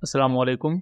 अस्सलाम वालेकुम।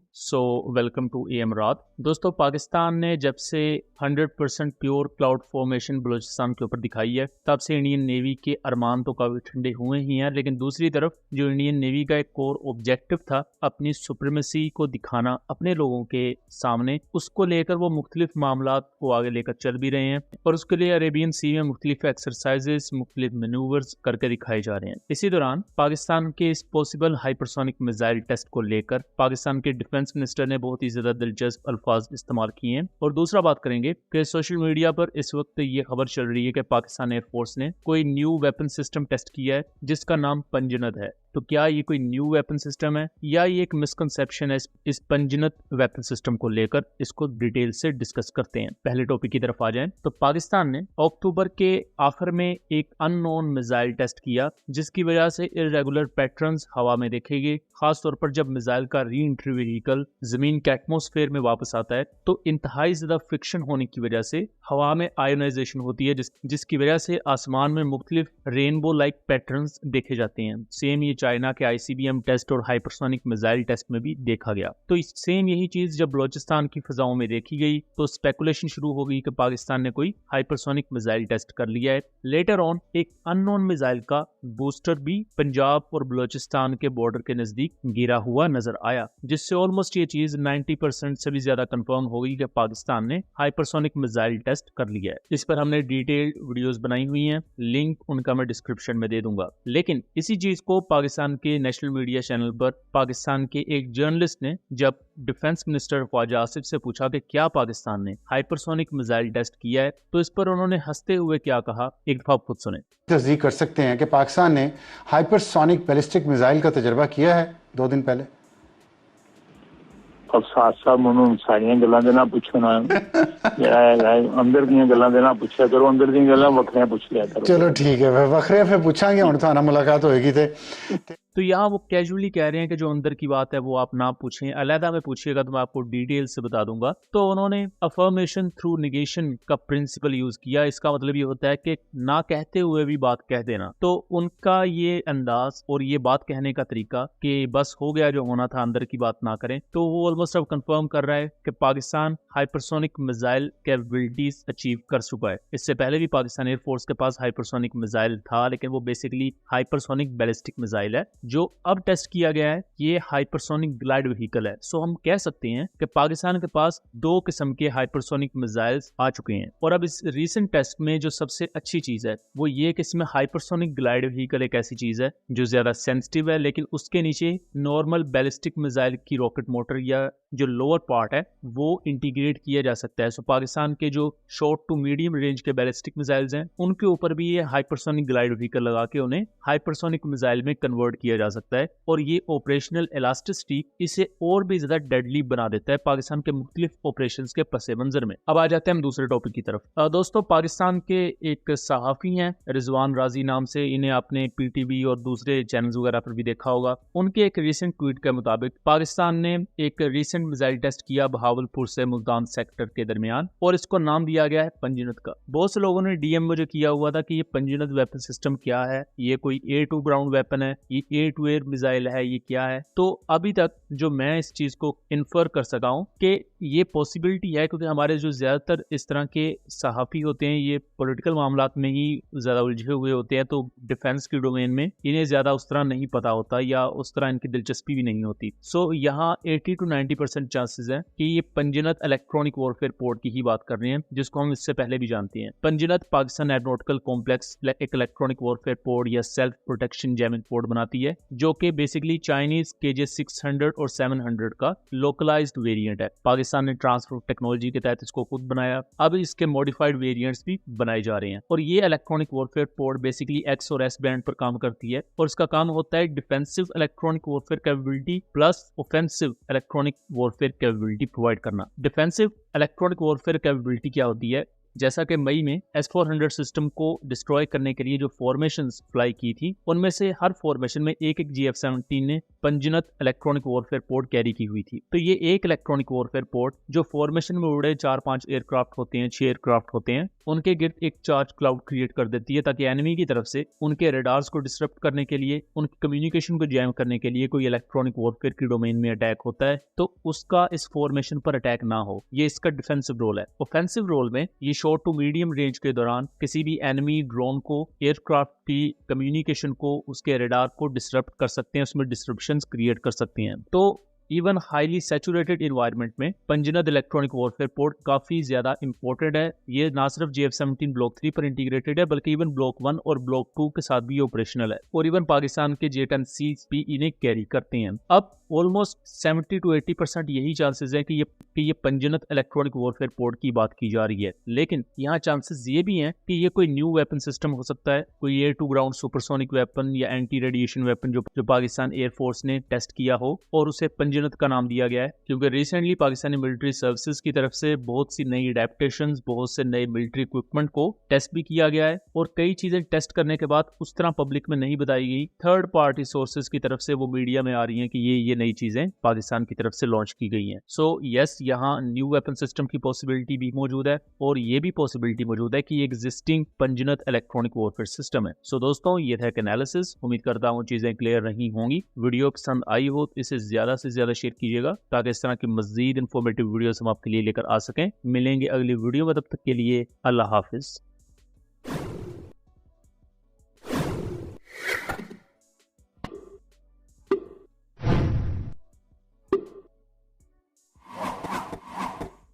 Welcome to M रात। दोस्तों, पाकिस्तान ने जब से 100% प्योर क्लाउड फॉर्मेशन बलूचिस्तान के ऊपर दिखाई है, तब से इंडियन नेवी के अरमान तो काफ़ी ठंडे हुए ही हैं। लेकिन दूसरी तरफ जो इंडियन नेवी का एक कोर ऑब्जेक्टिव था, अपनी सुप्रीमेसी को दिखाना अपने लोगों के सामने, उसको लेकर वो मुख्तलिफ मामलात को आगे लेकर चल भी रहे हैं और उसके लिए अरेबियन सी में मुख्तलिफ एक्सरसाइजेस, मुख्तलिफ मैनूवर्स करके दिखाए जा रहे हैं। इसी दौरान पाकिस्तान के इस पॉसिबल हाइपरसोनिक मिसाइल टेस्ट को लेकर पाकिस्तान के डिफेंस मिनिस्टर ने बहुत ही ज्यादा दिलचस्प अल्फाज इस्तेमाल किए हैं। और दूसरा बात करेंगे कि सोशल मीडिया पर इस वक्त ये खबर चल रही है कि पाकिस्तान एयरफोर्स ने कोई न्यू वेपन सिस्टम टेस्ट किया है जिसका नाम पंजनद है। तो क्या ये कोई न्यू वेपन सिस्टम है या ये एक मिसकंसेप्शन है? इस पंजनद वेपन सिस्टम को लेकर इसको डिटेल से डिस्कस करते हैं। पहले टॉपिक की तरफ आ जाएं तो पाकिस्तान ने अक्टूबर के आखिर में एक अननोन मिसाइल टेस्ट किया जिसकी वजह से इरेगुलर पैटर्न्स हवा में देखे गए। खासतौर पर जब मिसाइल का री एंट्री व्हीकल जमीन के एटमॉस्फेयर में वापस आता है तो इंतहाई ज्यादा फ्रिक्शन होने की वजह से हवा में आयोनाइजेशन होती है जिसकी वजह से आसमान में मुख्तलिफ रेनबो लाइक पैटर्न्स देखे जाते हैं। सेम ये चाइना के ICBM टेस्ट और हाइपरसोनिक मिसाइल टेस्ट में भी देखा गया। तो सेम यही चीज जब बलूचिस्तान की फिजाओं में देखी गई तो स्पेकुलेशन शुरू हो गई कि पाकिस्तान ने कोई हाइपरसोनिक मिसाइल टेस्ट कर लिया है। लेटर ऑन एक अननोन मिसाइल का बूस्टर भी पंजाब और बलूचिस्तान के बॉर्डर के नजदीक गिरा हुआ नजर आया, जिससे ऑलमोस्ट ये चीज 90% से भी ज्यादा कंफर्म हो गई कि पाकिस्तान ने हाइपरसोनिक मिसाइल टेस्ट कर लिया है। इस पर हमने डिटेल्ड वीडियोस बनाई हुई हैं, लिंक उनका मैं डिस्क्रिप्शन में दे दूंगा। लेकिन इसी चीज को पाकिस्तान के नेशनल मीडिया चैनल पर पाकिस्तान के एक जर्नलिस्ट ने जब डिफेंस मिनिस्टर ख्वाजा आसिफ से पूछा कि क्या पाकिस्तान ने हाइपरसोनिक मिसाइल टेस्ट किया है, तो इस पर उन्होंने हंसते हुए क्या कहा, एक दफा खुद सुने। तस्दीक कर सकते हैं कि पाकिस्तान ने हाइपरसोनिक बैलिस्टिक मिसाइल का तजर्बा किया है 2 दिन पहले। और साथ साथ उन्होंने सारियां गल्लां दे ना पूछो ना जरा अंदर दी गल्लां दे ना पूछा करो, अंदर दी गल्लां वखरियां पूछ लिया करो। चलो ठीक है, वखरे फिर पूछांगे, हुण थाना मुलाकात होएगी थे। तो यहाँ वो कैजुअली कह रहे हैं कि जो अंदर की बात है वो आप ना पूछें, अलहदा में पूछिएगा तो मैं आपको डिटेल से बता दूंगा। तो उन्होंने अफर्मेशन थ्रू निगेशन का प्रिंसिपल यूज किया। इसका मतलब ये होता है कि ना कहते हुए भी बात कह देना। तो उनका ये अंदाज और ये बात कहने का तरीका कि बस हो गया जो होना था, अंदर की बात ना करें, तो वो ऑलमोस्ट अब कंफर्म कर रहा है कि Pakistan hypersonic missile capabilities achieve कर चुका है। इससे पहले भी पाकिस्तान एयरफोर्स के पास हाइपरसोनिक मिसाइल था, लेकिन वो बेसिकली हाइपरसोनिक बैलिस्टिक मिसाइल है। जो अब टेस्ट किया गया है ये हाइपरसोनिक ग्लाइड व्हीकल है। सो हम कह सकते हैं कि पाकिस्तान के पास 2 किस्म के हाइपरसोनिक मिसाइल्स आ चुके हैं। और अब इस रीसेंट टेस्ट में जो सबसे अच्छी चीज है वो ये कि इसमें हाइपरसोनिक ग्लाइड व्हीकल एक ऐसी चीज है जो ज्यादा सेंसिटिव है, लेकिन उसके नीचे नॉर्मल बैलिस्टिक मिसाइल की रॉकेट मोटर या जो लोअर पार्ट है वो इंटीग्रेट किया जा सकता है। सो पाकिस्तान के जो शॉर्ट टू मीडियम रेंज के बैलिस्टिक मिसाइल्स हैं उनके ऊपर भी ये हाइपरसोनिक ग्लाइड व्हीकल लगा के उन्हें हाइपरसोनिक मिसाइल में कन्वर्ट किया जा सकता है। और ये ऑपरेशनल इलास्टिसिटी इसे और भी ज्यादा डेडली बना देता है पाकिस्तान के मुख्तलिफ ऑपरेशंस के पस मंजर में। अब आ जाते हैं हम दूसरे टॉपिक की तरफ। दोस्तों, पाकिस्तान के एक सहाफी हैं रिजवान राजी नाम से, इन्हें आपने PTV और दूसरे चैनल्स वगैरह पर भी देखा होगा। उनके एक रिसेंट ट्वीट के मुताबिक पाकिस्तान ने एक रिसेंट मिसाइल टेस्ट किया बहावलपुर से मुल्तान सेक्टर के दरमियान और इसको नाम दिया गया है पंजनद का। बहुत से लोगों ने DM मुझे किया हुआ था कि ये पंजनद वेपन सिस्टम क्या है, ये कोई एयर टू ग्राउंड वेपन है, ये एयर टू एयर मिसाइल है, ये क्या है। तो अभी तक जो मैं इस चीज को इन्फर कर सका हूं कि ये पॉसिबिलिटी है, क्योंकि हमारे जो ज्यादातर इस तरह के सहाफी होते हैं ये पॉलिटिकल मामलात में ही ज्यादा उलझे हुए होते हैं, तो डिफेंस की डोमेन में इन्हें ज्यादा उस तरह नहीं पता होता या उस तरह इनकी दिलचस्पी भी नहीं होती। सो यहाँ 80 to 90% चांसेस है कि ये पंजनद इलेक्ट्रॉनिक वॉरफेयर पोर्ट की ही बात कर रहे हैं, जिसको हम इससे पहले भी जानते हैं। पंजनद पाकिस्तान एरोनॉटिकल कॉम्प्लेक्स एक इलेक्ट्रॉनिक वॉरफेयर पोर्ट या सेल्फ प्रोटेक्शन जैमिंग पोर्ट बनाती है, जो कि बेसिकली चाइनीज KJ-600 और 700 का लोकलाइज्ड वेरिएंट है। पाकिस्तान ने ट्रांसफर टेक्नोलॉजी के तहत इसको खुद बनाया, अब इसके मॉडिफाइड वेरिएंट्स भी बनाए जा रहे हैं। और ये electronic warfare port basically X और S बैंड पर काम करती है और इसका काम होता है defensive electronic warfare capability plus offensive electronic warfare capability provide करना। डिफेंसिव इलेक्ट्रॉनिक वॉरफेयर कैपेबिलिटी क्या होती है? जैसा कि मई में S-400 सिस्टम को डिस्ट्रॉय करने के लिए जो फॉर्मेशंस फ्लाई की थी, उनमें से हर फॉर्मेशन में एक GF-17 ने पंजीकृत इलेक्ट्रॉनिक वॉरफेयर पोर्ट कैरी की हुई थी। तो ये एक इलेक्ट्रॉनिक वॉरफेयर पोर्ट जो फॉर्मेशन में उड़े 4-5 एयरक्राफ्ट होते हैं, 6 एयरक्राफ्ट होते हैं, उनके गिर्द एक चार्ज क्लाउड क्रिएट कर देती है ताकि एनिमी की तरफ से उनके रडार्स को डिसरप्ट करने के लिए, उनकी कम्युनिकेशन को जैम करने के लिए कोई इलेक्ट्रॉनिक वॉरफेयर की डोमेन में अटैक होता है तो उसका इस फॉर्मेशन पर अटैक ना हो। ये इसका डिफेंसिव रोल है। ऑफेंसिव रोल में ये शॉर्ट टू मीडियम रेंज के दौरान किसी भी एनिमी ड्रोन को, एयरक्राफ्ट की कम्युनिकेशन को, उसके रडार को डिसरप्ट कर सकते हैं, उसमें डिसरप्शंस क्रिएट कर सकते हैं। तो इवन हाईली सैचुरेटेड इन्वायरमेंट में पंजीकृत इलेक्ट्रॉनिक वॉरफेयर पोर्ट काफी ज्यादा इंपॉर्टेंट है। ये ना सिर्फ GF-17 ब्लॉक 3 पर इंटीग्रेटेड है बल्कि इवन ब्लॉक 1 और ब्लॉक 2 के साथ भी ऑपरेशनल है और इवन पाकिस्तान के J-10C भी इन्हें कैरी करते हैं। अब ऑलमोस्ट 70 to 80% यही चांसेस है कि ये पंजीकृत इलेक्ट्रॉनिक वॉरफेयर पोर्ट की बात की जा रही है, लेकिन यहाँ चांसेस ये भी हैं कि ये कोई न्यू वेपन सिस्टम हो सकता है, कोई air to ground supersonic weapon या एंटी रेडिएशन वेपन जो पाकिस्तान एयरफोर्स ने टेस्ट किया हो और उसे पंजीकृत का नाम दिया गया है। क्योंकि रिसेंटली पाकिस्तानी मिलिट्री सर्विसेज की तरफ से बहुत सी नई अडेप्टेशंस, बहुत से नए मिलिट्री इक्विपमेंट को टेस्ट भी किया गया है और कई चीजें टेस्ट करने के बाद उस तरह पब्लिक में नहीं बताई गई, थर्ड पार्टी सोर्सेज की तरफ से वो मीडिया में आ रही हैं कि ये नई चीजें पाकिस्तान की तरफ से लॉन्च की गई हैं। सो यस, यहाँ न्यू वेपन सिस्टम की पॉसिबिलिटी भी मौजूद है और ये भी पॉसिबिलिटी मौजूद है कि एग्जिस्टिंग पंजीकृत इलेक्ट्रॉनिक वॉरफेयर सिस्टम है। सो दोस्तों, ये था एक एनालिसिस। उम्मीद करता हूँ चीजें क्लियर रही होंगी। वीडियो पसंद आई हो तो इसे ज्यादा से ज्यादा शेयर कीजिएगा ताकि इस तरह की मजीद इंफॉर्मेटिव वीडियोस हम आपके लिए लेकर आ सकें। मिलेंगे अगली वीडियो में, तब तक के लिए अल्लाह हाफिज।